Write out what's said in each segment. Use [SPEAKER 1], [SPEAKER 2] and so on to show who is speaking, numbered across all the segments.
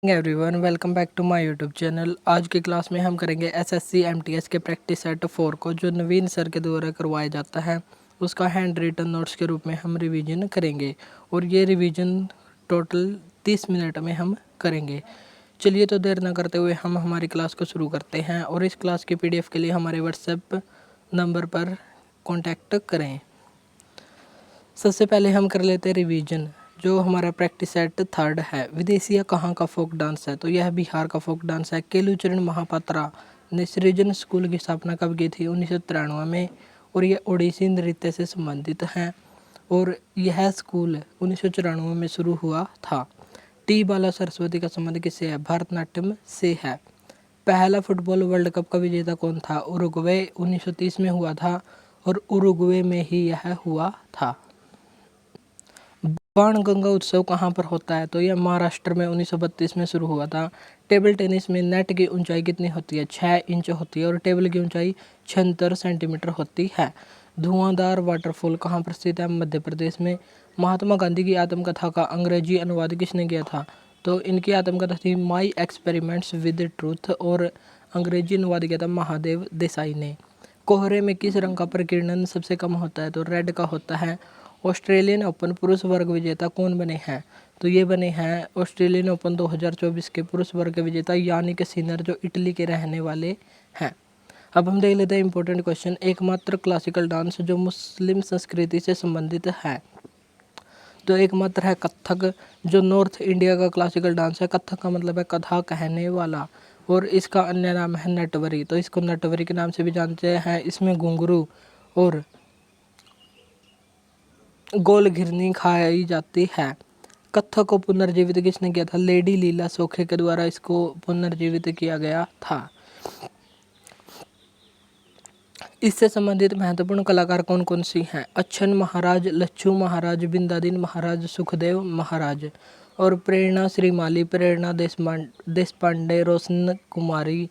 [SPEAKER 1] Everyone welcome back to my YouTube channel. आज की class में हम करेंगे एसएससी एमटीएस के प्रैक्टिस सेट 4 को, जो नवीन सर के द्वारा करवाया जाता है। उसका हैंड रिटन नोट्स के रूप में हम रिवीजन करेंगे और ये रिवीजन टोटल 30 मिनट में हम करेंगे। चलिए तो देर ना करते हुए हम हमारी क्लास को शुरू करते हैं और इस क्लास की पीडीएफ के लिए हमारे व्हाट्सएप नंबर पर कॉन्टैक्ट करें। सबसे पहले हम कर लेते हैं रिवीजन। जो हमारा प्रैक्टिस सेट 3 है, विदेशिया कहाँ का फोक डांस है, तो यह बिहार का फोक डांस है। केलुचरण महापात्रा ने सृजन स्कूल की स्थापना कब की थी? 1993 में, और यह ओडिसी नृत्य से संबंधित है और यह स्कूल 1994 में शुरू हुआ था। टी बाला सरस्वती का संबंध किससे है? भरतनाट्यम से है। पहला फुटबॉल वर्ल्ड कप का विजेता कौन था? उरुग्वे 1930 में हुआ था और उरुग्वे में ही यह हुआ था। बाणगंगा उत्सव कहाँ पर होता है? तो यह महाराष्ट्र में 1932 में शुरू हुआ था। टेबल टेनिस में नेट की ऊंचाई कितनी होती है? 6 इंच होती है और टेबल की ऊंचाई 76 सेंटीमीटर होती है। धुआंधार वाटरफॉल कहाँ पर स्थित है? मध्य प्रदेश में। महात्मा गांधी की आत्मकथा का अंग्रेजी अनुवाद किसने किया था? तो इनकी आत्मकथा थी माई एक्सपेरिमेंट्स विद ट्रूथ और अंग्रेजी अनुवाद किया था महादेव देसाई ने। कोहरे में किस रंग का प्रकीर्णन सबसे कम होता है? तो रेड का होता है। ऑस्ट्रेलियन ओपन पुरुष वर्ग विजेता कौन बने हैं? तो ये बने हैं ऑस्ट्रेलियन ओपन 2024 के पुरुष वर्ग विजेता यानिक सिनर, जो इटली के रहने वाले हैं। अब हम देख लेते हैं इंपॉर्टेंट क्वेश्चन। एकमात्र क्लासिकल डांस जो मुस्लिम संस्कृति से संबंधित है, तो एकमात्र है कथक, जो नॉर्थ इंडिया का क्लासिकल डांस है। कथक का मतलब है कथा कहने वाला और इसका अन्य नाम है नटवरी, तो इसको नटवरी के नाम से भी जानते हैं। इसमें घुंघरू और गोल घिरनी खाई जाती है। कथक को पुनर्जीवित किसने किया था? लेडी लीला सोखे के द्वारा इसको पुनर्जीवित किया गया था। इससे संबंधित महत्वपूर्ण कलाकार कौन कौन सी हैं? अच्छन महाराज, लच्छू महाराज, बिंदादीन महाराज, सुखदेव महाराज और प्रेरणा श्रीमाली, प्रेरणा देशपांडे, रोशन कुमारी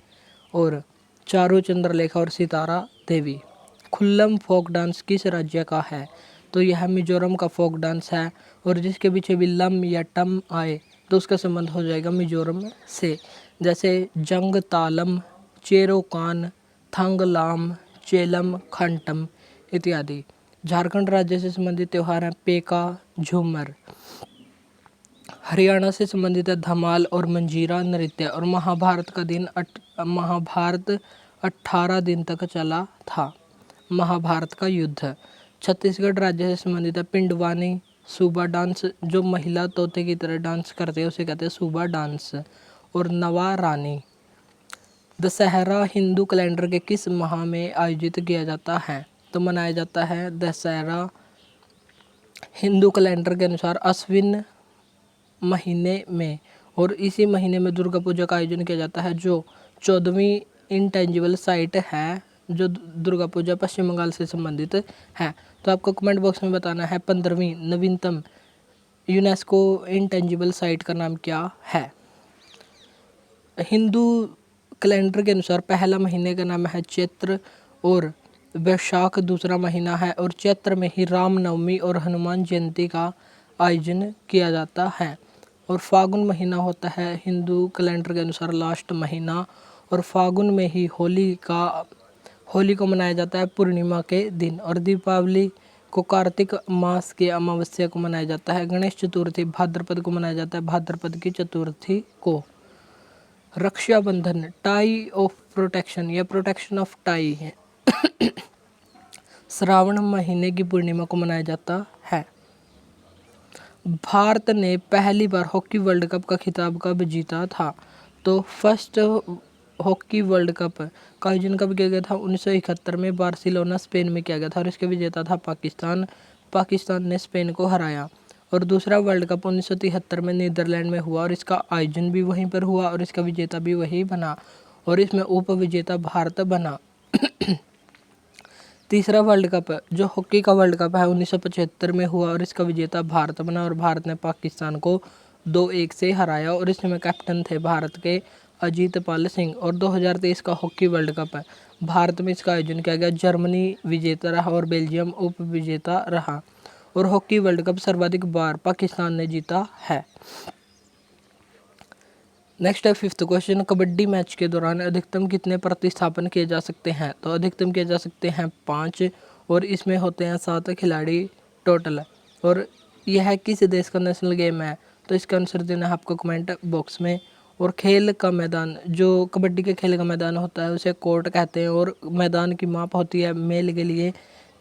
[SPEAKER 1] और चारू चंद्रलेखा और सितारा देवी। खुल्लम फोक डांस किस राज्य का है? तो यह मिजोरम का फोक डांस है और जिसके पीछे भी लम या टम आए तो उसका संबंध हो जाएगा मिजोरम से। जैसे जंग तालम, चेरोकान, थंगलाम, चेलम, खंटम इत्यादि। झारखंड राज्य से संबंधित त्यौहार हैं पेका, झूमर। हरियाणा से संबंधित है धमाल और मंजीरा नृत्य। और महाभारत 18 दिन तक चला था, महाभारत का युद्ध। छत्तीसगढ़ राज्य से संबंधित है पिंडवानी, सूबा डांस, जो महिला तोते की तरह डांस करते हैं उसे कहते हैं सूबा डांस। और नवा रानी। दशहरा हिंदू कैलेंडर के किस माह में आयोजित किया जाता है? तो मनाया जाता है दशहरा हिंदू कैलेंडर के अनुसार अश्विन महीने में, और इसी महीने में दुर्गा पूजा का आयोजन किया जाता है, जो 14वीं इंटेंजिबल साइट है। जो दुर्गा पूजा पश्चिम बंगाल से संबंधित है। तो आपको कमेंट बॉक्स में बताना है 15वीं नवीनतम यूनेस्को इंटेंजिबल साइट का नाम क्या है। हिंदू कैलेंडर के अनुसार पहला महीने का नाम है चैत्र और वैशाख दूसरा महीना है, और चैत्र में ही रामनवमी और हनुमान जयंती का आयोजन किया जाता है। और फागुन महीना होता है हिंदू कैलेंडर के अनुसार लास्ट महीना, और फागुन में ही होली को मनाया जाता है पूर्णिमा के दिन। और दीपावली को कार्तिक मास की अमावस्या को मनाया जाता है। गणेश चतुर्थी भाद्रपद को मनाया जाता है, भाद्रपद की चतुर्थी को। रक्षाबंधन टाई ऑफ प्रोटेक्शन या प्रोटेक्शन ऑफ टाई है श्रावण महीने की पूर्णिमा को मनाया जाता है। भारत ने पहली बार हॉकी वर्ल्ड कप का खिताब कब जीता था? तो फर्स्ट हॉकी वर्ल्ड कप का आयोजन कब किया गया था? 1971 में बार्सिलोना स्पेन में किया गया था और इसका विजेता था पाकिस्तान। पाकिस्तान ने स्पेन को हराया। और दूसरा वर्ल्ड कप 1973 में नीदरलैंड में हुआ और इसका आयोजन भी वहीं पर हुआ और इसका विजेता भी वही बना, और इसमें उप विजेता भारत बना। तीसरा वर्ल्ड कप जो हॉकी का वर्ल्ड कप है 1975 में हुआ और इसका विजेता भारत बना, और भारत ने पाकिस्तान को 2-1 से हराया, और इसमें कैप्टन थे भारत के अजीत पाल सिंह। और 2023 का हॉकी वर्ल्ड कप है, भारत में इसका आयोजन किया गया। जर्मनी विजेता रहा और बेल्जियम उप विजेता रहा। और हॉकी वर्ल्ड कप सर्वाधिक बार पाकिस्तान ने जीता है। नेक्स्ट है फिफ्थ क्वेश्चन, कबड्डी मैच के दौरान अधिकतम कितने प्रतिस्थापन किए जा सकते हैं? तो अधिकतम किए जा सकते हैं 5 और इसमें होते हैं 7 खिलाड़ी टोटल। और यह किस देश का नेशनल गेम है? तो इसका आंसर देना है आपको कमेंट बॉक्स में। और खेल का मैदान, जो कबड्डी के खेल का मैदान होता है उसे कोर्ट कहते हैं और मैदान की माप होती है मेल के लिए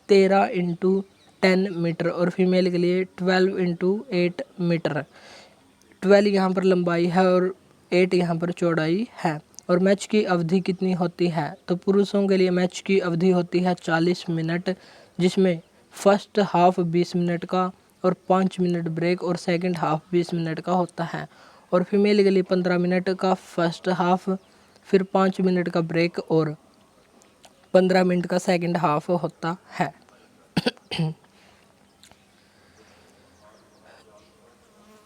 [SPEAKER 1] 13x10 मीटर और फीमेल के लिए 12x8 मीटर। 12 यहाँ पर लंबाई है और 8 यहाँ पर चौड़ाई है। और मैच की अवधि कितनी होती है? तो पुरुषों के लिए मैच की अवधि होती है 40 मिनट, जिसमें फर्स्ट हाफ 20 मिनट का और 5 मिनट ब्रेक और सेकंड हाफ 20 मिनट का होता है। और फीमेल के लिए 15 मिनट का फर्स्ट हाफ, फिर 5 मिनट का ब्रेक और 15 मिनट का सेकंड हाफ होता है।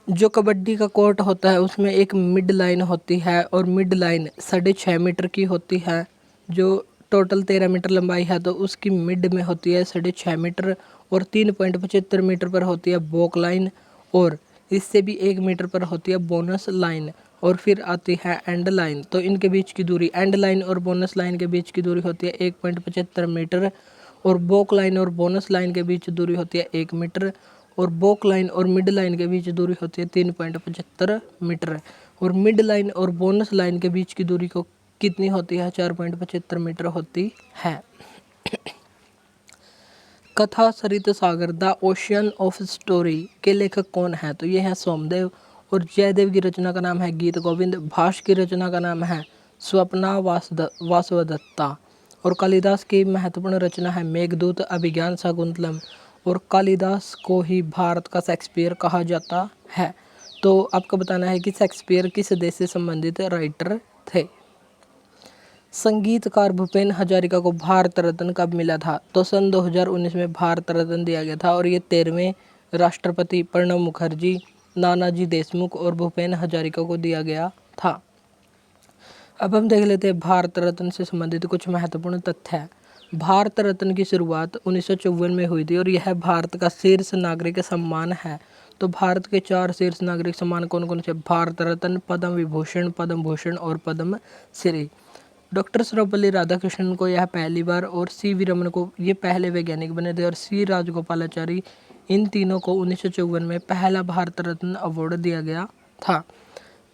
[SPEAKER 1] जो कबड्डी का कोर्ट होता है उसमें एक मिड लाइन होती है और मिड लाइन 6.5 मीटर की होती है। जो टोटल 13 मीटर लंबाई है तो उसकी मिड में होती है 6.5 मीटर और 3.75 मीटर पर होती है बॉक लाइन और इससे भी 1 मीटर पर होती है बोनस लाइन और फिर आती है एंड लाइन। तो इनके बीच की दूरी, एंड लाइन और बोनस लाइन के बीच की दूरी होती है 1.75 मीटर और बॉक लाइन और बोनस लाइन के बीच दूरी होती है 1 मीटर और बॉक लाइन और मिड लाइन के बीच दूरी होती है 3.75 मीटर। और मिड लाइन और बोनस लाइन के बीच की दूरी को कितनी होती है? 4.75 मीटर होती है। कथा सरित सागर द ओशियन ऑफ स्टोरी के लेखक कौन है? तो ये है सोमदेव। और जयदेव की रचना का नाम है गीत गोविंद। भाष की रचना का नाम है स्वप्ना वासवदत्ता। और कालिदास की महत्वपूर्ण रचना है मेघदूत, अभिज्ञान, शाकुंतलम। और कालिदास को ही भारत का शेक्सपियर कहा जाता है। तो आपको बताना है कि शेक्सपियर किस देश से संबंधित राइटर थे। संगीतकार भूपेन हजारिका को भारत रत्न कब मिला था? तो सन 2019 में भारत रत्न दिया गया था और ये 13वें राष्ट्रपति प्रणब मुखर्जी, नानाजी देशमुख और भूपेन हजारिका को दिया गया था। अब हम देख लेते हैं भारत रत्न से संबंधित कुछ महत्वपूर्ण तथ्य है। भारत रत्न की शुरुआत 1954 में हुई थी और यह भारत का शीर्ष नागरिक सम्मान है। तो भारत के 4 शीर्ष नागरिक सम्मान कौन कौन से? भारत रत्न, पद्म विभूषण, पद्म भूषण और पद्म श्री। डॉक्टर सर्वपल्ली राधाकृष्णन को यह पहली बार और सी वी रमन को ये पहले वैज्ञानिक बने थे और सी राजगोपालाचारी, इन तीनों को 1954 में पहला भारत रत्न अवार्ड दिया गया था।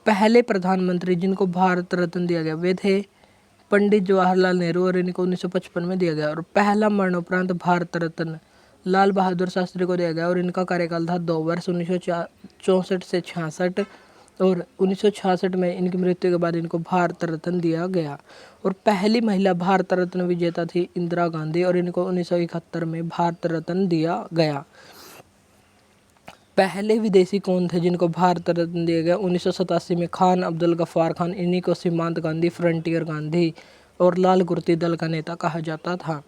[SPEAKER 1] पहले प्रधानमंत्री जिनको भारत रत्न दिया गया वे थे पंडित जवाहरलाल नेहरू और इनको 1955 में दिया गया। और पहला मरणोपरांत भारत रत्न लाल बहादुर शास्त्री को दिया गया और इनका कार्यकाल था 2 वर्ष 1964 से 66 और 1966 में इनकी मृत्यु के बाद इनको भारत रत्न दिया गया। और पहली महिला भारत रत्न विजेता थी इंदिरा गांधी और इनको 1971 में भारत रत्न दिया गया। पहले विदेशी कौन थे जिनको भारत रत्न दिया गया? 1987 में खान अब्दुल गफ्फार खान, इन्हीं को सीमांत गांधी, फ्रंटियर गांधी और लाल कुर्ती दल का नेता कहा जाता था।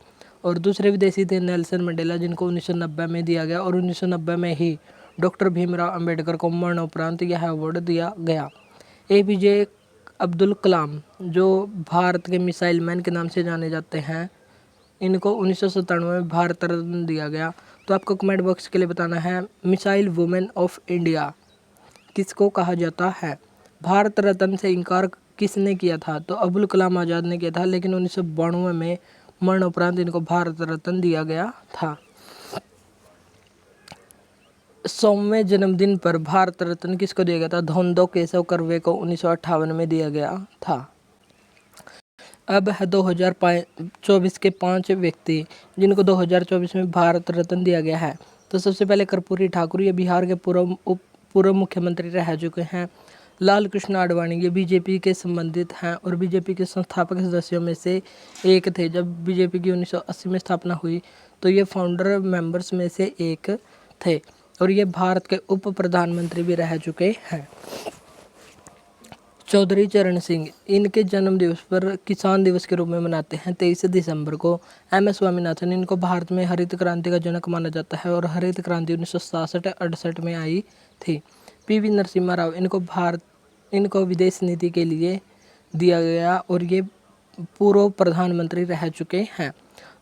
[SPEAKER 1] और दूसरे विदेशी थे नेल्सन मंडेला जिनको 1990 में दिया गया और 1990 में ही डॉक्टर भीमराव अंबेडकर को मरणोपरांत यह अवार्ड दिया गया। APJ अब्दुल कलाम जो भारत के मिसाइल मैन के नाम से जाने जाते हैं, इनको 1997 में भारत रत्न दिया गया। तो आपको कमेंट बॉक्स के लिए बताना है मिसाइल वुमेन ऑफ इंडिया किसको कहा जाता है? भारत रत्न से इनकार किसने किया था? तो अब्दुल कलाम आज़ाद ने किया था, लेकिन 1992 में मरणोपरांत इनको भारत रत्न दिया गया था। 100वें जन्मदिन पर भारत रत्न किसको दिया गया था? धोंदो केशव कर्वे को 1958 में दिया गया था। अब है 2024 के 5 व्यक्ति जिनको 2024 में भारत रत्न दिया गया है। तो सबसे पहले कर्पूरी ठाकुर, ये बिहार के पूर्व मुख्यमंत्री रह चुके हैं। लाल कृष्ण आडवाणी, ये बीजेपी के संबंधित हैं और बीजेपी के संस्थापक सदस्यों में से एक थे। जब बीजेपी की 1980 में स्थापना हुई तो ये फाउंडर मेंबर्स में से एक थे और ये भारत के उप प्रधानमंत्री भी रह चुके हैं। चौधरी चरण सिंह, इनके जन्म दिवस पर किसान दिवस के रूप में मनाते हैं 23 दिसंबर को। MS स्वामीनाथन, इनको भारत में हरित क्रांति का जनक माना जाता है और हरित क्रांति 1967-68 में आई थी। PV नरसिम्हा राव, इनको विदेश नीति के लिए दिया गया और ये पूर्व प्रधानमंत्री रह चुके हैं।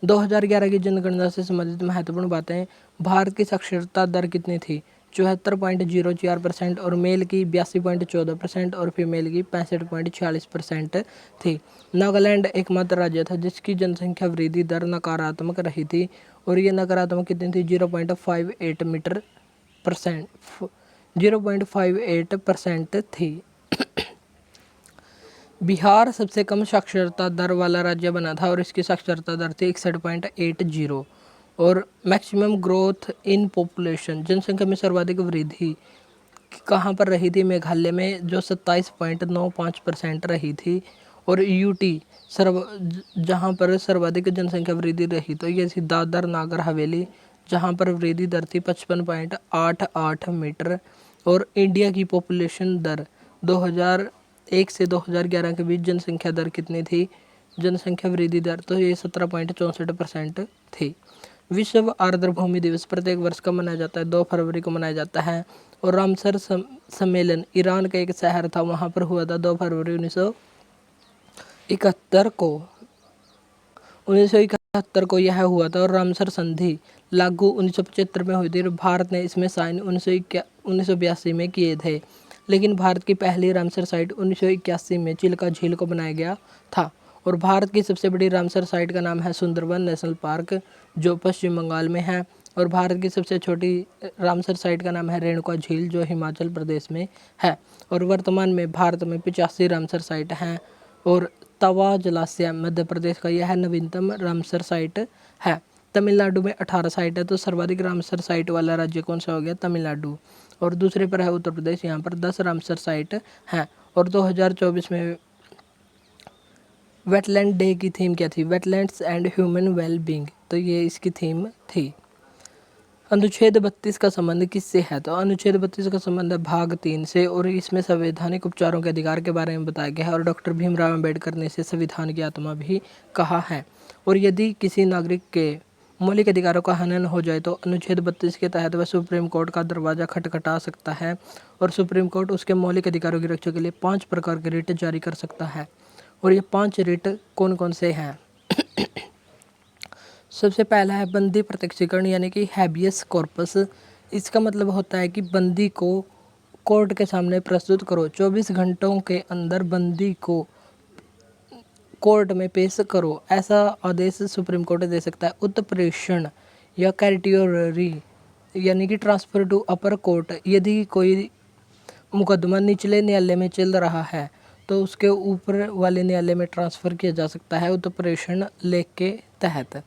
[SPEAKER 1] 2011 की जनगणना से संबंधित महत्वपूर्ण बातें, भारत की साक्षरता दर कितनी थी? 74.04% और मेल की 82.14% और फीमेल की 65.46% थी। नागालैंड एकमात्र राज्य था जिसकी जनसंख्या वृद्धि दर नकारात्मक रही थी और ये नकारात्मक कितनी थी 0.58% थी। बिहार सबसे कम साक्षरता दर वाला राज्य बना था और इसकी साक्षरता दर थी 61.80 और मैक्सिमम ग्रोथ इन पॉपुलेशन जनसंख्या में सर्वाधिक वृद्धि कहाँ पर रही थी मेघालय में जो 27.95% रही थी और यूटी जहाँ पर सर्वाधिक जनसंख्या वृद्धि रही तो ये थी दादर नागर हवेली जहाँ पर वृद्धि दर थी 55.88 मीटर और इंडिया की पॉपुलेशन दर 2001 से 2011 के बीच जनसंख्या दर कितनी थी जनसंख्या वृद्धि दर तो ये 17.64% थी। विश्व आर्द्रभूमि दिवस प्रत्येक वर्ष कब मनाया जाता है 2 फरवरी को मनाया जाता है और रामसर सम्मेलन ईरान का एक शहर था वहाँ पर हुआ था 2 फरवरी 1971 को यह हुआ था और रामसर संधि लागू 1975 में हुई थी और भारत ने इसमें साइन 1982 में किए थे। लेकिन भारत की पहली रामसर साइट 1981 में चिल्का झील को बनाया गया था और भारत की सबसे बड़ी रामसर साइट का नाम है सुंदरबन नेशनल पार्क जो पश्चिम बंगाल में है और भारत की सबसे छोटी रामसर साइट का नाम है रेणुका झील जो हिमाचल प्रदेश में है और वर्तमान में भारत में 85 रामसर साइट हैं और तवा जलाशय मध्य प्रदेश का यह नवीनतम रामसर साइट है। तमिलनाडु में 18 साइट है तो सर्वाधिक रामसर साइट वाला राज्य कौन सा हो गया तमिलनाडु और दूसरे पर है उत्तर प्रदेश यहाँ पर 10 रामसर साइट हैं और 2024 में वेटलैंड डे की थीम क्या थी वेटलैंड्स एंड ह्यूमन वेलबींग तो ये इसकी थीम थी। अनुच्छेद 32 का संबंध किससे है तो अनुच्छेद 32 का संबंध है भाग 3 से और इसमें संवैधानिक उपचारों के अधिकार के बारे में बताया गया है और डॉक्टर भीमराव अंबेडकर ने इसे संविधान की आत्मा भी कहा है और यदि किसी नागरिक के मौलिक अधिकारों का हनन हो जाए तो अनुच्छेद 32 के तहत वह सुप्रीम कोर्ट का दरवाजा खटखटा सकता है और सुप्रीम कोर्ट उसके मौलिक अधिकारों की रक्षा के लिए 5 प्रकार के रिट जारी कर सकता है और ये 5 रिट कौन कौन से हैं सबसे पहला है बंदी प्रत्यक्षीकरण यानी कि हैबियस कॉर्पस। इसका मतलब होता है कि बंदी को कोर्ट के सामने प्रस्तुत करो 24 घंटों के अंदर बंदी को कोर्ट में पेश करो ऐसा आदेश सुप्रीम कोर्ट दे सकता है। उत्प्रेषण या कैरिटोरी यानी कि ट्रांसफ़र टू अपर कोर्ट यदि कोई मुकदमा निचले न्यायालय में चल रहा है तो उसके ऊपर वाले न्यायालय में ट्रांसफ़र किया जा सकता है उत्प्रेषण लेख के तहत।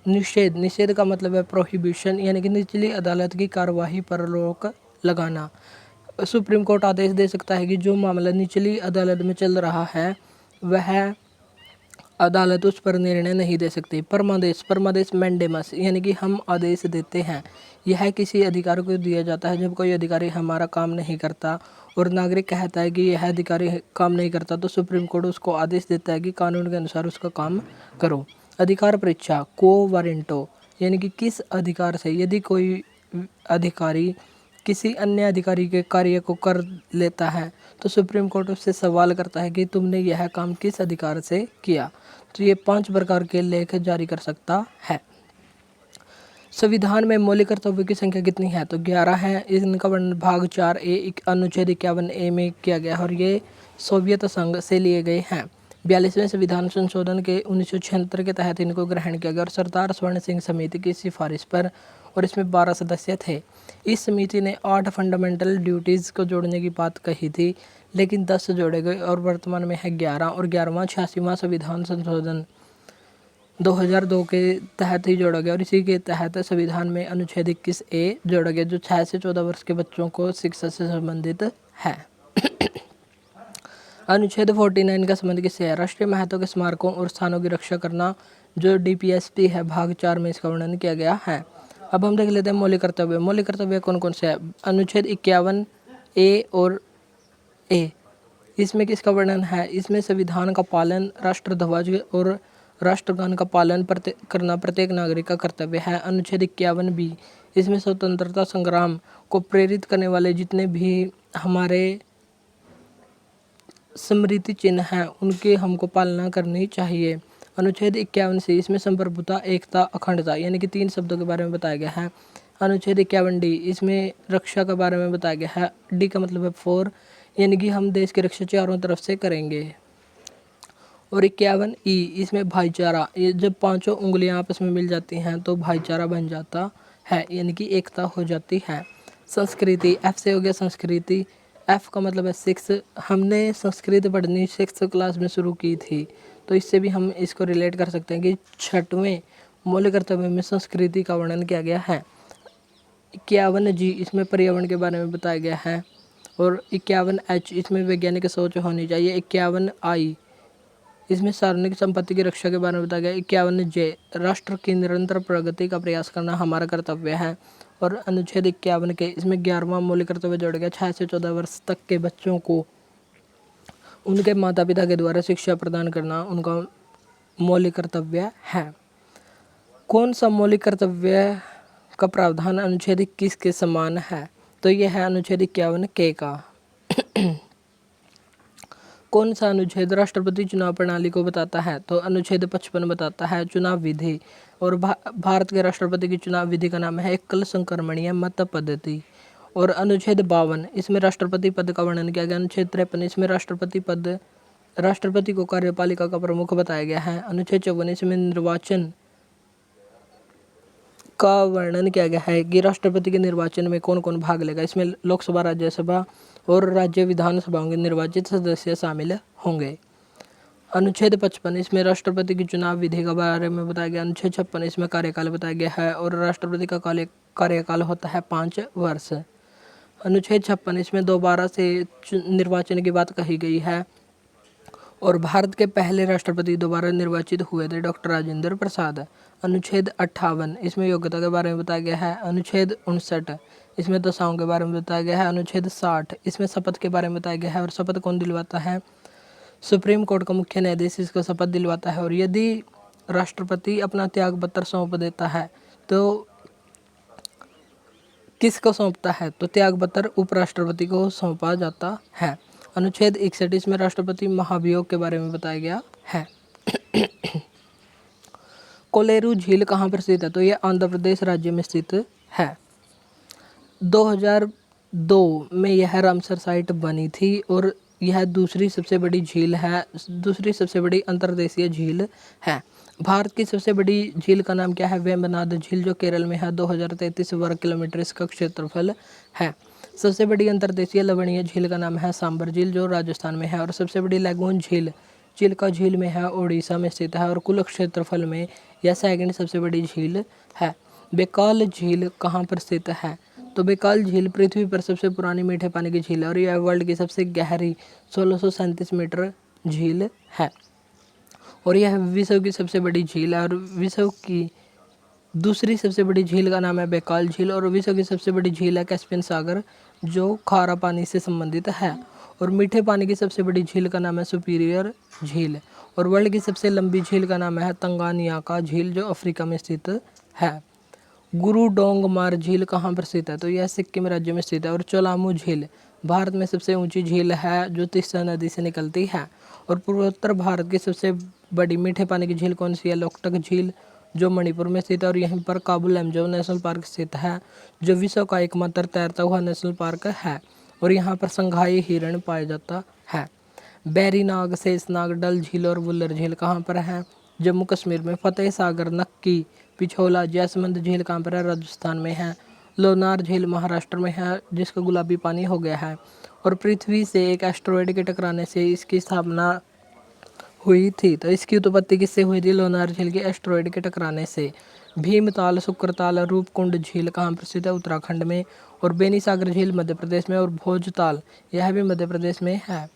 [SPEAKER 1] निषेध का मतलब है प्रोहिबिशन यानी कि निचली अदालत की कार्यवाही पर रोक लगाना। सुप्रीम कोर्ट आदेश दे सकता है कि जो मामला निचली अदालत में चल रहा है वह अदालत उस पर निर्णय नहीं दे सकती। परमादेश मैंडेमस यानी कि हम आदेश देते हैं। यह किसी अधिकारी को दिया जाता है जब कोई अधिकारी हमारा काम नहीं करता और नागरिक कहता है कि यह अधिकारी काम नहीं करता तो सुप्रीम कोर्ट उसको आदेश देता है कि कानून के अनुसार उसका काम करो। अधिकार परीक्षा को वारंटो यानी कि किस अधिकार से यदि कोई अधिकारी किसी अन्य अधिकारी के कार्य को कर लेता है तो सुप्रीम कोर्ट उससे सवाल करता है कि तुमने यह काम किस अधिकार से किया। तो ये 5 प्रकार के लेख जारी कर सकता है। संविधान में मौलिक कर्तव्यों की संख्या कितनी है तो 11 है। इनका वर्णन भाग 4A अनुच्छेद 51A में किया गया और ये सोवियत संघ से लिए गए हैं। 42वें संविधान संशोधन के 1976 के तहत इनको ग्रहण किया गया और सरदार स्वर्ण सिंह समिति की सिफारिश पर और इसमें 12 सदस्य थे। इस समिति ने 8 फंडामेंटल ड्यूटीज़ को जोड़ने की बात कही थी लेकिन 10 जोड़े गए और वर्तमान में है 11 और 11वां 86वां संविधान संशोधन 2002 के तहत ही जोड़ा गया और इसी के तहत संविधान में अनुच्छेद 21A जोड़ा गया जो 6 से 14 वर्ष के बच्चों को शिक्षा से संबंधित है। अनुच्छेद 49 का संबंध किससे है राष्ट्रीय महत्व के स्मारकों और स्थानों की रक्षा करना जो DPSP है भाग 4 में इसका वर्णन किया गया है। अब हम देख लेते हैं मौलिक कर्तव्य। मौलिक कर्तव्य कौन कौन से है अनुच्छेद 51A और A इसमें किसका वर्णन है इसमें संविधान का पालन राष्ट्र ध्वज और राष्ट्रगान का पालन करना प्रत्येक नागरिक का कर्तव्य है। अनुच्छेद 51B इसमें स्वतंत्रता संग्राम को प्रेरित करने वाले जितने भी हमारे स्मृति चिन्ह हैं उनकी हमको पालना करनी चाहिए। अनुच्छेद 51C इसमें संप्रभुता एकता अखंडता यानी कि 3 शब्दों के बारे में बताया गया है। अनुच्छेद 51D, इसमें रक्षा के बारे में बताया गया है। डी का मतलब है 4, यानी कि हम देश की रक्षा चारों तरफ से करेंगे। और 51E, इसमें भाईचारा, ये जब पांचों उंगलियां आपस में मिल जाती हैं तो भाईचारा बन जाता है, यानी कि एकता हो जाती है। संस्कृति, एफ से हो गया संस्कृति। एफ का मतलब है 6। हमने संस्कृत पढ़नी 6th क्लास में शुरू की थी, तो इससे भी हम इसको रिलेट कर सकते हैं कि 6वें मौलिक कर्तव्य में संस्कृति का वर्णन किया गया है। 51G, इसमें पर्यावरण के बारे में बताया गया है। और 51H, इसमें वैज्ञानिक सोच होनी चाहिए। 51I, इसमें सार्वजनिक संपत्ति की रक्षा के बारे में बताया गया। 51J, राष्ट्र की निरंतर प्रगति का प्रयास करना हमारा कर्तव्य है। और अनुच्छेद 51K, इसमें 11वां मौलिक कर्तव्य जोड़ा गया। 6 से 14 वर्ष तक के बच्चों को उनके माता पिता के द्वारा शिक्षा प्रदान करना उनका मौलिक कर्तव्य है। कौन सा मौलिक कर्तव्य का प्रावधान अनुच्छेद 21 के समान है? तो यह है अनुच्छेद 51K का। कौन सा अनुच्छेद राष्ट्रपति चुनाव प्रणाली को बताता है? तो अनुच्छेद 55 बताता है चुनाव विधि। और भारत के राष्ट्रपति की चुनाव विधि का नाम है एकल संक्रमणीय मत पद्धति। और अनुच्छेद 52, इसमें राष्ट्रपति पद का वर्णन किया गया। अनुच्छेद 53, इसमें राष्ट्रपति को कार्यपालिका का प्रमुख बताया गया है। अनुच्छेद 54, इसमें निर्वाचन का वर्णन किया गया है कि राष्ट्रपति के निर्वाचन में कौन कौन भाग लेगा। इसमें लोकसभा, राज्यसभा और राज्य विधानसभाओं के निर्वाचित सदस्य शामिल होंगे। अनुच्छेद 55, इसमें राष्ट्रपति की चुनाव विधि के बारे में बताया गया। अनुच्छेद 56, इसमें कार्यकाल बताया गया है और राष्ट्रपति का कार्यकाल होता है 5 वर्ष। अनुच्छेद 56, इसमें दोबारा से निर्वाचन की बात कही गई है। और भारत के पहले राष्ट्रपति दोबारा निर्वाचित हुए थे डॉक्टर राजेंद्र प्रसाद। अनुच्छेद 58, इसमें योग्यता के बारे में बताया गया है। अनुच्छेद 59, इसमें दशाओं के बारे में बताया गया है। अनुच्छेद 60, इसमें शपथ के बारे में बताया गया है। और शपथ कौन दिलवाता है? सुप्रीम कोर्ट का मुख्य न्यायाधीश इसको शपथ दिलवाता है। और यदि राष्ट्रपति अपना त्याग पत्र सौंप देता है तो किसको सौंपता है? तो त्याग पत्र उपराष्ट्रपति को सौंपा जाता है। अनुच्छेद 61, इसमें राष्ट्रपति महाभियोग के बारे में बताया गया है। कोलेरू झील कहाँ पर स्थित है? तो यह आंध्र प्रदेश राज्य में स्थित है। 2002 में यह रामसर साइट बनी थी और यह दूसरी सबसे बड़ी झील है, दूसरी सबसे बड़ी अंतर्देशीय झील है। भारत की सबसे बड़ी झील का नाम क्या है? वेम्बनाड झील, जो केरल में है। 2033 वर्ग किलोमीटर इसका क्षेत्रफल है। सबसे बड़ी अंतर्देशीय लवणीय झील का नाम है सांबर झील, जो राजस्थान में है। और सबसे बड़ी लैगून झील चिल्का झील में है, उड़ीसा में स्थित है। और कुल क्षेत्रफल में यह सेकंड सबसे बड़ी झील है। बेकाल झील कहाँ पर स्थित है? तो बेकाल झील पृथ्वी पर सबसे पुरानी मीठे पानी की झील है और यह वर्ल्ड की सबसे गहरी 1637 मीटर झील है। और यह विश्व की सबसे बड़ी झील है। और विश्व की दूसरी सबसे बड़ी झील का नाम है बेकाल झील। और विश्व की सबसे बड़ी झील है कैस्पियन सागर, जो खारा पानी से संबंधित है। और मीठे पानी की सबसे बड़ी झील का नाम है सुपीरियर झील। और वर्ल्ड की सबसे लंबी झील का नाम है तंगानियाका झील, जो अफ्रीका में स्थित है। गुरु डोंगमार झील कहाँ पर स्थित है? तो यह सिक्किम राज्य में स्थित है। और चोलामू झील भारत में सबसे ऊंची झील है, जो तीस्ता नदी से निकलती है। और पूर्वोत्तर भारत की सबसे बड़ी मीठे पानी की झील कौन सी है? लोकटक झील, जो मणिपुर में स्थित है। और यहीं पर काबुल एमजो नेशनल पार्क स्थित है, जो विश्व का एकमात्र तैरता हुआ नेशनल पार्क है। और यहाँ पर संघाई हिरण पाया जाता है। बैरीनाग, शेषनाग, डल झील और वुलर झील कहाँ पर है? जम्मू कश्मीर में। फतेह सागर, नक्की, पिछोला, जैसमंद झील कहाँ पर है? राजस्थान में है। लोनार झील महाराष्ट्र में है, जिसका गुलाबी पानी हो गया है। और पृथ्वी से एक एस्टेरॉयड के टकराने से इसकी स्थापना हुई थी। तो इसकी उत्पत्ति किससे हुई थी? लोनार झील के एस्टेरॉयड के टकराने से। भीमताल, शुक्रताल, रूपकुंड झील कहाँ पर स्थित है? उत्तराखंड में। और बेनीसागर झील मध्य प्रदेश में। और भोजताल, यह भी मध्य प्रदेश में है।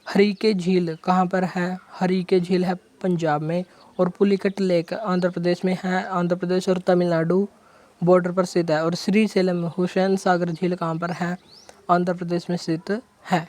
[SPEAKER 1] हरीके झील कहाँ पर है? हरीके झील है पंजाब में। और पुलिकट लेक आंध्र प्रदेश में है। आंध्र प्रदेश और तमिलनाडु बॉर्डर पर स्थित है। और श्रीशैलम हुसैन सागर झील कहाँ पर है? आंध्र प्रदेश में स्थित है।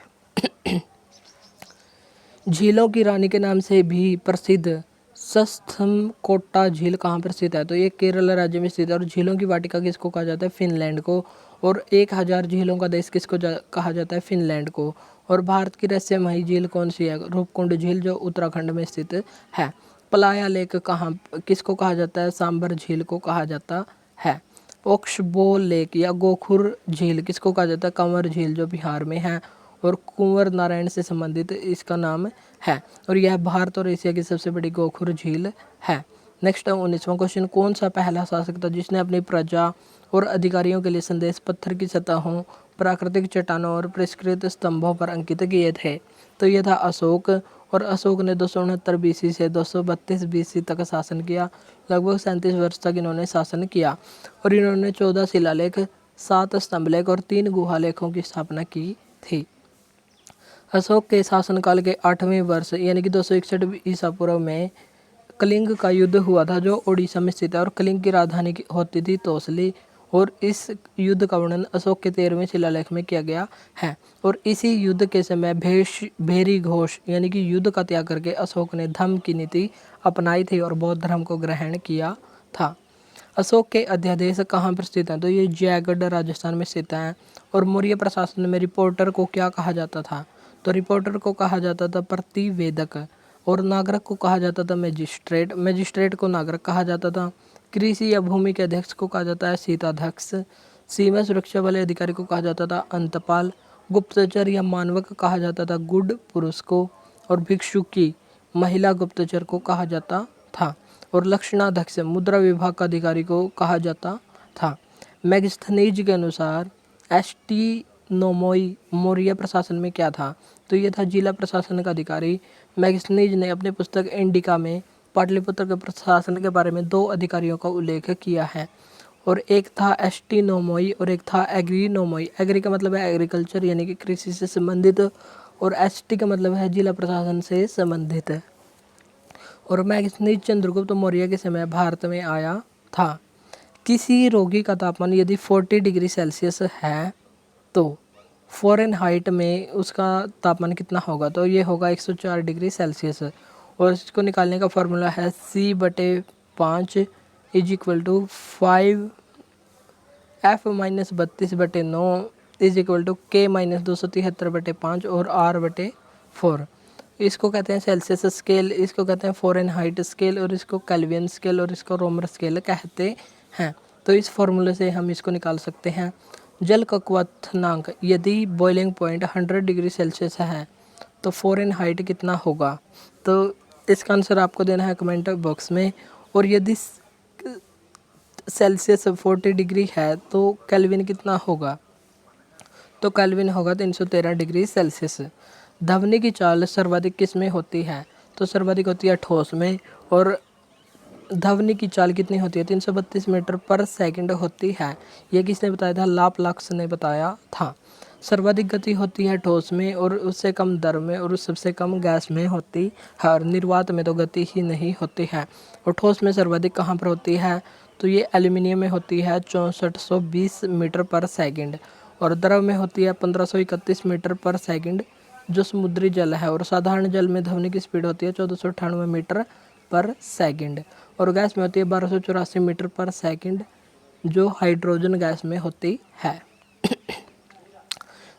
[SPEAKER 1] झीलों की रानी के नाम से भी प्रसिद्ध सस्थमकोट्टा झील कहाँ पर स्थित है? तो ये केरल राज्य में स्थित है। और झीलों की वाटिका किसको कहा जाता है? फिनलैंड को। और 1000 झीलों का देश किसको कहा जाता है? फिनलैंड को। और भारत की रहस्यमयी झील कौन सी है? रूपकुंड झील, जो उत्तराखंड में स्थित है। पलाया लेक किसको कहा जाता है? सांबर झील को कहा जाता है। ओक्सबो लेक या गोखुर झील किसको कहा जाता है? कंवर झील जो बिहार में है और कुंवर नारायण से संबंधित इसका नाम है और यह भारत और एशिया की सबसे बड़ी गोखुर झील है। नेक्स्ट 19वां क्वेश्चन, कौन सा पहला शासक था जिसने अपनी प्रजा और अधिकारियों के लिए संदेश पत्थर की सतहों, प्राकृतिक चट्टानों और परिष्कृत स्तंभों पर अंकित किए थे? तो यह था अशोक। और अशोक ने 269 BC से 232 BC तक शासन किया। लगभग 37 वर्ष तक इन्होंने शासन किया और इन्होंने 14 शिलालेख, 7 स्तंभलेख और 3 गुहालेखों की स्थापना की थी। अशोक के शासनकाल के 8वें वर्ष यानी कि 261 ईसा पूर्व में कलिंग का युद्ध हुआ था जो ओडिशा में स्थित है और कलिंग की राजधानी होती थी तोसली। और इस युद्ध का वर्णन अशोक के 13वें शिलालेख में किया गया है। और इसी युद्ध के समय भेरी घोष यानी कि युद्ध का त्याग करके अशोक ने धम्म की नीति अपनाई थी और बौद्ध धर्म को ग्रहण किया था। अशोक के अध्यादेश कहाँ पर स्थित हैं? तो ये जयगढ़ राजस्थान में स्थित हैं। और मौर्य प्रशासन में रिपोर्टर को क्या कहा जाता था? तो रिपोर्टर को कहा जाता था प्रतिवेदक। और नागरिक को कहा जाता था मजिस्ट्रेट। मजिस्ट्रेट को नागरिक कहा जाता था। कृषि या भूमि के अध्यक्ष को कहा जाता है शीताध्यक्ष। सीमा सुरक्षा वाले अधिकारी को कहा जाता था अंतपाल। गुप्तचर या मानवक कहा जाता था गुड पुरुष को। और भिक्षुकी महिला गुप्तचर को कहा जाता था। और लक्षणाध्यक्ष मुद्रा विभाग का अधिकारी को कहा जाता था। मैगस्थनीज के अनुसार एस्टीनोमोई मौर्य प्रशासन में क्या था? तो ये था जिला प्रशासन का अधिकारी। मैगस्थनीज ने अपनी पुस्तक इंडिका में पाटलिपुत्र के प्रशासन के बारे में 2 अधिकारियों का उल्लेख किया है और एक था एस्टीनोमोई और एक था एग्रीनोमोई। एग्री का मतलब है एग्रीकल्चर यानी कि कृषि से संबंधित और एसटी का मतलब है जिला प्रशासन से संबंधित। और मैगस्थनीज चंद्रगुप्त मौर्य के समय भारत में आया था। किसी रोगी का तापमान यदि 40 डिग्री सेल्सियस है तो फ़ारेनहाइट में उसका तापमान कितना होगा? तो ये होगा 104 डिग्री सेल्सियस। और इसको निकालने का फॉर्मूला है C/5 = 5 F-32/9 = K-273/5 और R/4। इसको कहते हैं सेल्सियस स्केल, इसको कहते हैं फ़ारेनहाइट स्केल और इसको केल्विन स्केल और इसको रोमर स्केल कहते हैं। तो इस फॉर्मूले से हम इसको निकाल सकते हैं। जल का क्वथनांक यदि बॉइलिंग पॉइंट 100 डिग्री सेल्सियस है तो फ़ारेनहाइट कितना होगा? तो इसका आंसर आपको देना है कमेंट बॉक्स में। और यदि सेल्सियस 40 डिग्री है तो केल्विन कितना होगा? तो केल्विन होगा 313 डिग्री सेल्सियस। ध्वनि की चाल सर्वाधिक किस में होती है? तो सर्वाधिक होती है ठोस में। और ध्वनि की चाल कितनी होती है? 332 मीटर पर सेकंड होती है। यह किसने बताया था? लाप्लाक्स ने बताया था। सर्वाधिक गति होती है ठोस में और उससे कम दर में और सबसे कम गैस में होती है। और निर्वात में तो गति ही नहीं होती है। और ठोस में सर्वाधिक कहाँ पर होती है? तो ये एल्यूमिनियम में होती है 6420 मीटर पर सेकंड। और द्रव में होती है 1531 मीटर पर सेकंड जो समुद्री जल है। और साधारण जल में ध्वनि की स्पीड होती है 1498 मीटर पर सेकंड। और गैस में होती है 1284 मीटर पर सेकंड जो हाइड्रोजन गैस में होती है।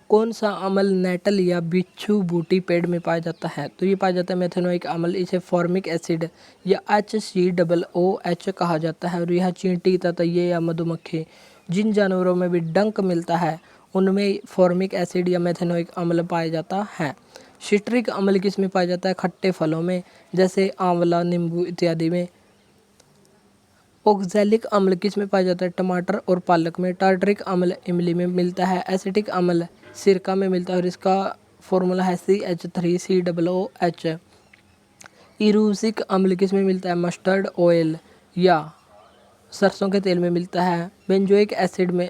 [SPEAKER 1] कौन सा अम्ल नेटल या बिच्छू बूटी पेड़ में पाया जाता है? तो ये पाया जाता है मेथेनोइक अम्ल। इसे फॉर्मिक एसिड या HCOOH कहा जाता है। और यह चींटी ततैये या मधुमक्खी जिन जानवरों में भी डंक मिलता है उनमें फॉर्मिक एसिड या मेथेनोइक अम्ल पाया जाता है। सिट्रिक अम्ल किस में पाया जाता है? खट्टे फलों में जैसे आंवला, नींबू इत्यादि में। ऑक्जेलिक अम्ल किस में पाया जाता है? टमाटर और पालक में। टार्टरिक अम्ल इमली में मिलता है। एसिटिक अम्ल सिरका में मिलता है और इसका फॉर्मूला है CH3COOH। इरूसिक अम्ल किस में मिलता है? मस्टर्ड ऑयल या सरसों के तेल में मिलता है। बेंजोइक एसिड में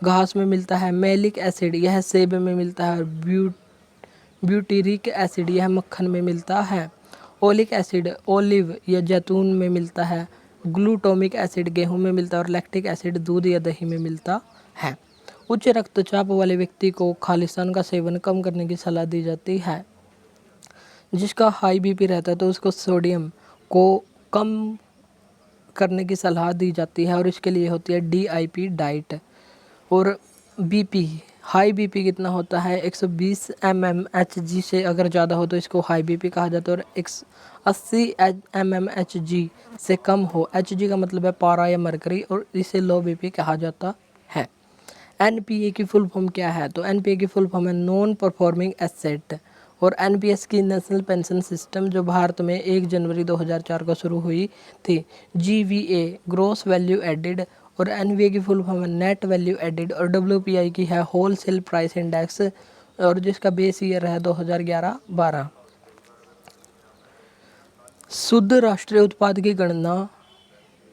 [SPEAKER 1] घास में मिलता है। मैलिक एसिड यह सेब में मिलता है। ब्यूटीरिक एसिड यह मक्खन में मिलता है। ओलिक एसिड ओलिव या जैतून में मिलता है। ग्लूटामिक एसिड गेहूं में मिलता है और लैक्टिक एसिड दूध या दही में मिलता है। उच्च रक्तचाप वाले व्यक्ति को खालिस्तान का सेवन कम करने की सलाह दी जाती है। जिसका हाई बीपी रहता है तो उसको सोडियम को कम करने की सलाह दी जाती है और इसके लिए होती है DIP डाइट। और बीपी हाई बीपी कितना होता है 120 mmHg से अगर ज़्यादा हो तो इसको हाई बीपी कहा जाता है, और 80 mmHg से कम हो, Hg का मतलब है पारा या मरकरी, और इसे लो बीपी कहा जाता है। एनपीए की फुल फॉर्म क्या है? तो एनपीए की फुल फॉर्म है नॉन परफॉर्मिंग एसेट। और एनपीएस की नेशनल पेंशन सिस्टम जो भारत में 1 जनवरी 2004 को शुरू हुई थी। जीवीए ग्रॉस वैल्यू एडेड, और एनवीए की फुल फॉर्म है नेट वैल्यू एडेड, और डब्ल्यूपीआई की है होलसेल प्राइस इंडेक्स, और जिसका बेस ईयर है 2011-12। शुद्ध राष्ट्रीय उत्पाद की गणना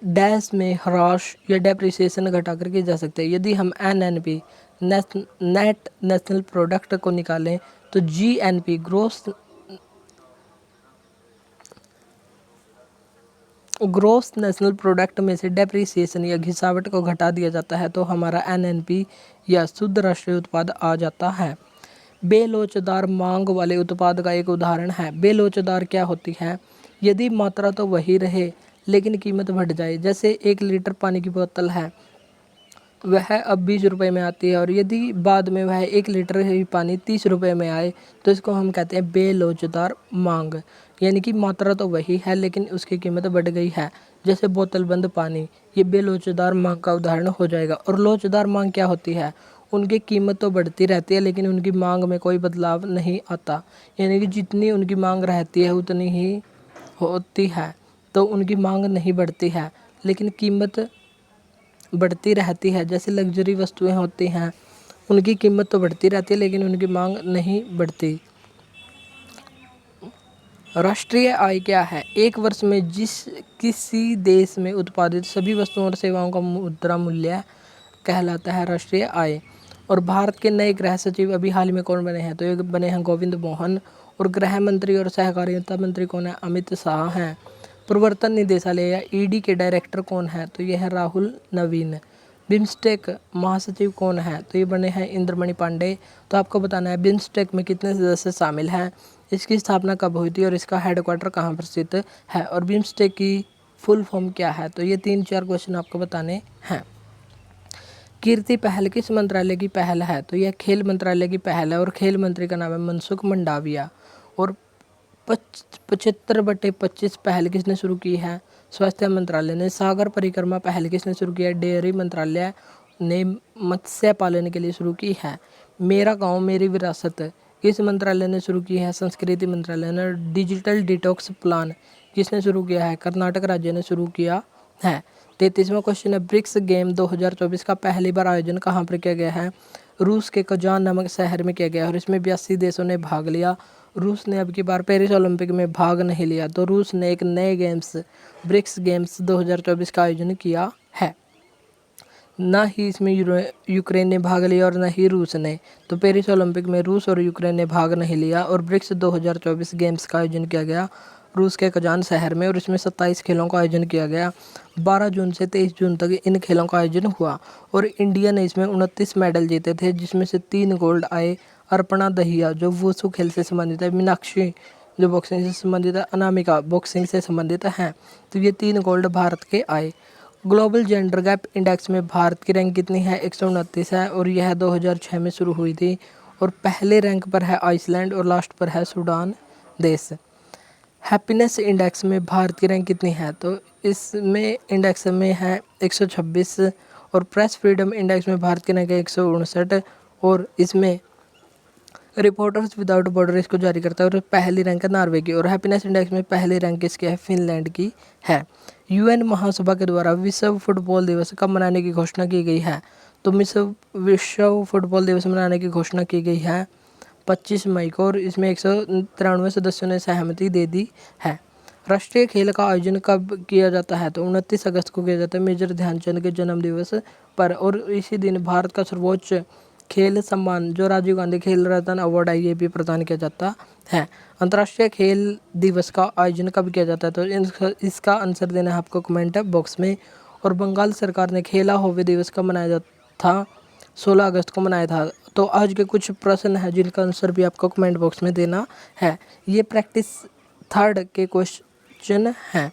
[SPEAKER 1] डैश में ह्रास या डेप्रिसिएशन घटाकर की जा सकती है। यदि हम एनएनपी नेट नेशनल प्रोडक्ट को निकालें तो जीएनपी ग्रोस नेशनल प्रोडक्ट में से डेप्रिसिएशन या घिसावट को घटा दिया जाता है तो हमारा एनएनपी या शुद्ध राष्ट्रीय उत्पाद आ जाता है। बेलोचदार मांग वाले उत्पाद का एक उदाहरण है। बेलोचदार क्या होती है? यदि मात्रा तो वही रहे लेकिन कीमत बढ़ जाए। जैसे 1 लीटर पानी की बोतल है, वह अब 20 रुपये में आती है, और यदि बाद में वह 1 लीटर ही पानी 30 रुपये में आए तो इसको हम कहते हैं बेलोचदार मांग। यानी कि मात्रा तो वही है लेकिन उसकी कीमत बढ़ गई है। जैसे बोतल बंद पानी, ये बेलोचदार मांग का उदाहरण हो जाएगा। और लोचदार मांग क्या होती है? उनकी कीमत तो बढ़ती रहती है लेकिन उनकी मांग में कोई बदलाव नहीं आता। यानी कि जितनी उनकी मांग रहती है उतनी ही होती है, तो उनकी मांग नहीं बढ़ती है लेकिन कीमत बढ़ती रहती है। जैसे लग्जरी वस्तुएं होती हैं, उनकी कीमत तो बढ़ती रहती है लेकिन उनकी मांग नहीं बढ़ती। राष्ट्रीय आय क्या है? एक वर्ष में किसी देश में उत्पादित सभी वस्तुओं और सेवाओं का मुद्रा मूल्य कहलाता है राष्ट्रीय आय। और भारत के नए गृह सचिव अभी हाल में कौन बने हैं? तो ये बने हैं गोविंद मोहन। और गृह मंत्री और सहकारिता मंत्री कौन है? अमित शाह हैं। प्रवर्तन निदेशालय या ईडी के डायरेक्टर कौन है? तो ये है राहुल नवीन। बिम्स्टेक महासचिव कौन है? तो ये बने हैं इंद्रमणि पांडे। तो आपको बताना है बिम्स्टेक में कितने सदस्य शामिल हैं, इसकी स्थापना कब हुई थी और इसका हेडक्वार्टर कहाँ पर स्थित है, और बिम्स्टेक की फुल फॉर्म क्या है? तो ये 3-4 क्वेश्चन आपको बताने हैं। कीर्ति पहल किस मंत्रालय की पहल है? तो यह खेल मंत्रालय की पहल है, और खेल मंत्री का नाम है मनसुख मंडाविया। और 75/25 पहल किसने शुरू की है? स्वास्थ्य मंत्रालय ने। सागर परिक्रमा पहल किसने शुरू की है? डेयरी मंत्रालय ने मत्स्य पालन के लिए शुरू की है। मेरा गांव मेरी विरासत किस मंत्रालय ने शुरू की है? संस्कृति मंत्रालय ने। डिजिटल डिटॉक्स प्लान किसने शुरू किया है? कर्नाटक राज्य ने शुरू किया है। 33वां क्वेश्चन है ब्रिक्स गेम 2024 का पहली बार आयोजन कहाँ पर किया गया है? रूस के कजान नामक शहर में किया गया, और इसमें 82 देशों ने भाग लिया। रूस ने अब की बार पेरिस ओलंपिक में भाग नहीं लिया, तो रूस ने एक नए गेम्स ब्रिक्स गेम्स 2024 का आयोजन किया है। ना ही इसमें यूक्रेन ने भाग लिया और ना ही रूस ने। तो पेरिस ओलंपिक में रूस और यूक्रेन ने भाग नहीं लिया, और ब्रिक्स 2024 गेम्स का आयोजन किया गया रूस के कजान शहर में, और इसमें 27 खेलों का आयोजन किया गया। 12 जून से 23 जून तक इन खेलों का आयोजन हुआ, और इंडिया ने इसमें 29 मेडल जीते थे, जिसमें से 3 गोल्ड आए। अर्पणा दहिया जो वुशु खेल से संबंधित है, मीनाक्षी जो बॉक्सिंग से संबंधित है, अनामिका बॉक्सिंग से संबंधित हैं। तो ये 3 गोल्ड भारत के आए। ग्लोबल जेंडर गैप इंडेक्स में भारत की रैंक कितनी है? 129 है, और यह 2006 में शुरू हुई थी। और पहले रैंक पर है आइसलैंड और लास्ट पर है सूडान देश। हैप्पीनेस इंडेक्स में भारत की रैंक कितनी है? तो इसमें इंडेक्स में है 126, और प्रेस फ्रीडम इंडेक्स में भारत की रैंक है 159, और इसमें रिपोर्टर्स विदाउट बॉर्डर इसको जारी करता है, और पहली रैंक है नॉर्वे की। और हैप्पीनेस इंडेक्स में पहली रैंक किसकी है? फिनलैंड की है। यूएन महासभा के द्वारा विश्व फुटबॉल दिवस कब मनाने की घोषणा की गई है? तो विश्व फुटबॉल दिवस मनाने की घोषणा की गई है 25 मई को, और इसमें 193 सदस्यों ने सहमति दे दी है। राष्ट्रीय खेल का आयोजन कब किया जाता है? तो 29 अगस्त को किया जाता है मेजर ध्यानचंद के जन्म दिवस पर, और इसी दिन भारत का सर्वोच्च खेल सम्मान जो राजीव गांधी खेल रत्न अवार्ड है ये भी प्रदान किया जाता है। अंतर्राष्ट्रीय खेल दिवस का आयोजन कब किया जाता है? तो इसका आंसर देना है आपको कमेंट बॉक्स में। और बंगाल सरकार ने खेला होवे दिवस कब मनाया था? 16 अगस्त को मनाया था। तो आज के कुछ प्रश्न हैं जिनका आंसर भी आपको कमेंट बॉक्स में देना है। ये प्रैक्टिस 3rd के क्वेश्चन हैं।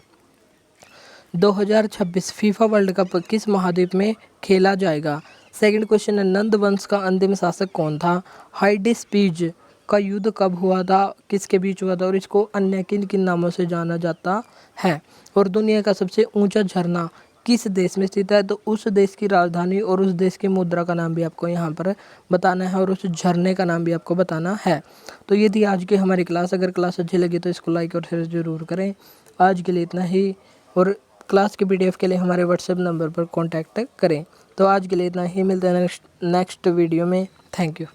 [SPEAKER 1] 2026 फीफा वर्ल्ड कप किस महाद्वीप में खेला जाएगा? सेकंड क्वेश्चन है, नंद वंश का अंतिम शासक कौन था? हाइडेस्पीज का युद्ध कब हुआ था, किसके बीच हुआ था और इसको अन्य किन किन नामों से जाना जाता है? और दुनिया का सबसे ऊंचा झरना किस देश में स्थित है? तो उस देश की राजधानी और उस देश की मुद्रा का नाम भी आपको यहाँ पर बताना है और उस झरने का नाम भी आपको बताना है। तो ये थी आज की हमारी क्लास। अगर क्लास अच्छी लगी तो इसको लाइक और शेयर जरूर करें। आज के लिए इतना ही, और क्लास के PDF के लिए हमारे व्हाट्सएप नंबर पर कॉन्टैक्ट करें। तो आज के लिए इतना ही, मिलते हैं नेक्स्ट वीडियो में। Thank you.